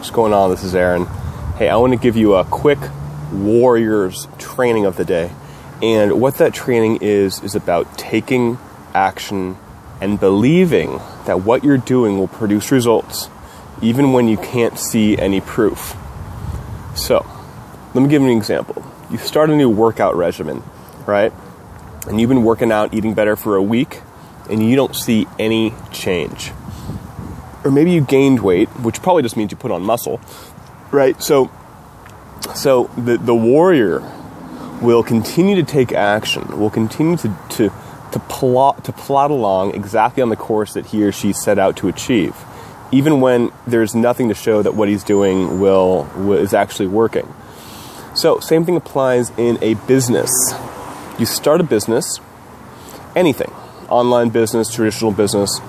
What's going on? This is Aaron. Hey, I want to give you a quick Warriors training of the day. And what that training is about taking action and believing that what you're doing will produce results, even when you can't see any proof. So, let me give you an example. You start a new workout regimen, right? And you've been working out, eating better for a week, and you don't see any change. Or maybe you gained weight, which probably just means you put on muscle, right? So the warrior will continue to take action, will continue to plot along exactly on the course that he or she set out to achieve, even when there's nothing to show that what he's doing is actually working. So same thing applies in a business. You start a business, anything, online business, traditional business,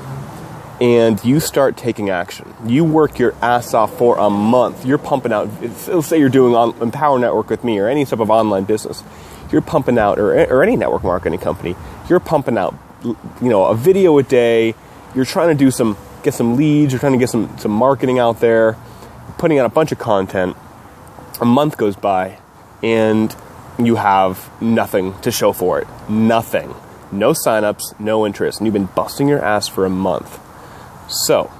and you start taking action. You work your ass off for a month. You're pumping out, let's say you're doing Empower Network with me or any type of online business. You're pumping out, or any network marketing company, you're pumping out, a video a day. You're trying to get some leads. You're trying to get some marketing out there, putting out a bunch of content. A month goes by and you have nothing to show for it. Nothing. No signups, no interest. And you've been busting your ass for a month. So,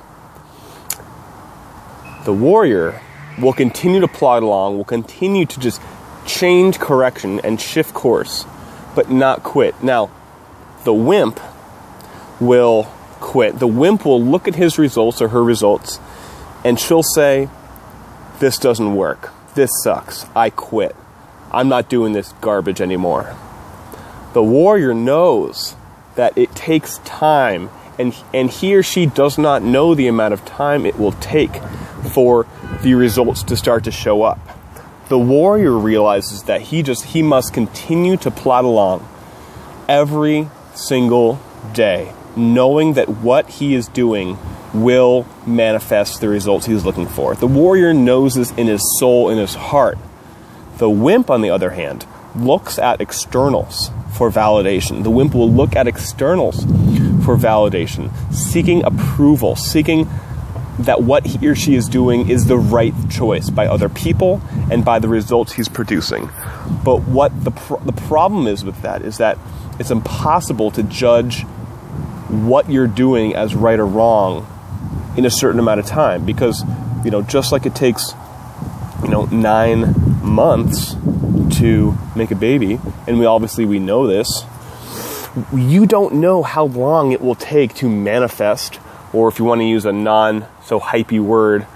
the warrior will continue to plod along, will continue to just change correction and shift course, but not quit. Now, the wimp will quit. The wimp will look at his results or her results, and she'll say, this doesn't work. This sucks. I quit. I'm not doing this garbage anymore. The warrior knows that it takes time, and he or she does not know the amount of time it will take for the results to start to show up. The warrior realizes that he must continue to plod along every single day, knowing that what he is doing will manifest the results he's looking for. The warrior knows this in his soul, in his heart. The wimp, on the other hand, looks at externals for validation. The wimp will look at externals for validation, seeking approval, seeking that what he or she is doing is the right choice by other people and by the results he's producing. But what the problem is with that is that it's impossible to judge what you're doing as right or wrong in a certain amount of time, because just like it takes 9 months to make a baby, and we know this, you don't know how long it will take to manifest, or if you want to use a non so hypey word,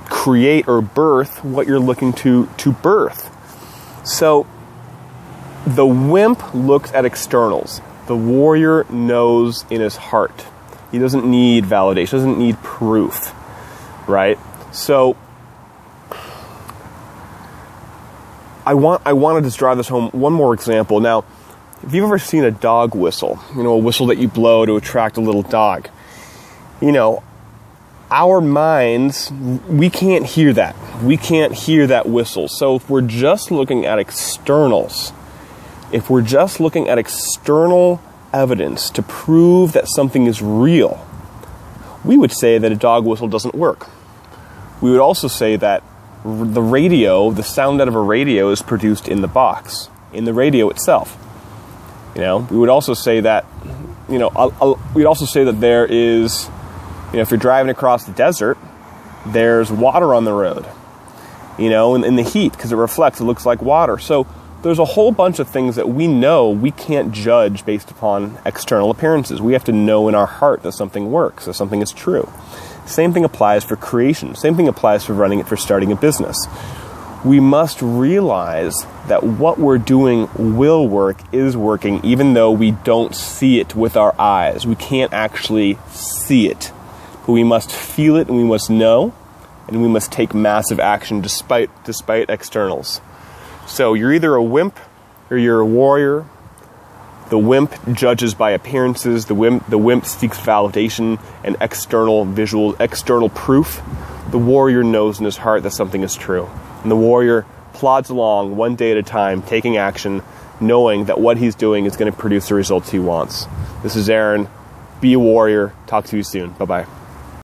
create or birth what you're looking to birth. So the wimp looks at externals. The warrior knows in his heart. He doesn't need validation, doesn't need proof, right? So I want to just drive this home. One more example. Now, if you've ever seen a dog whistle, a whistle that you blow to attract a little dog, our minds, we can't hear that. We can't hear that whistle. So if we're just looking at externals, if we're just looking at external evidence to prove that something is real, we would say that a dog whistle doesn't work. We would also say that the sound out of a radio is produced in the box, in the radio itself. We would also say that, we'd also say that there is, if you're driving across the desert, there's water on the road, in the heat, because it reflects, it looks like water. So there's a whole bunch of things that we know we can't judge based upon external appearances. We have to know in our heart that something works, that something is true. Same thing applies for creation. Same thing applies for starting a business. We must realize that what we're doing will work, is working, even though we don't see it with our eyes. We can't actually see it. But we must feel it, and we must know, and we must take massive action despite externals. So you're either a wimp or you're a warrior. The wimp judges by appearances. The wimp seeks validation and external proof. The warrior knows in his heart that something is true. And the warrior plods along one day at a time, taking action, knowing that what he's doing is going to produce the results he wants. This is Aaron. Be a warrior. Talk to you soon. Bye-bye.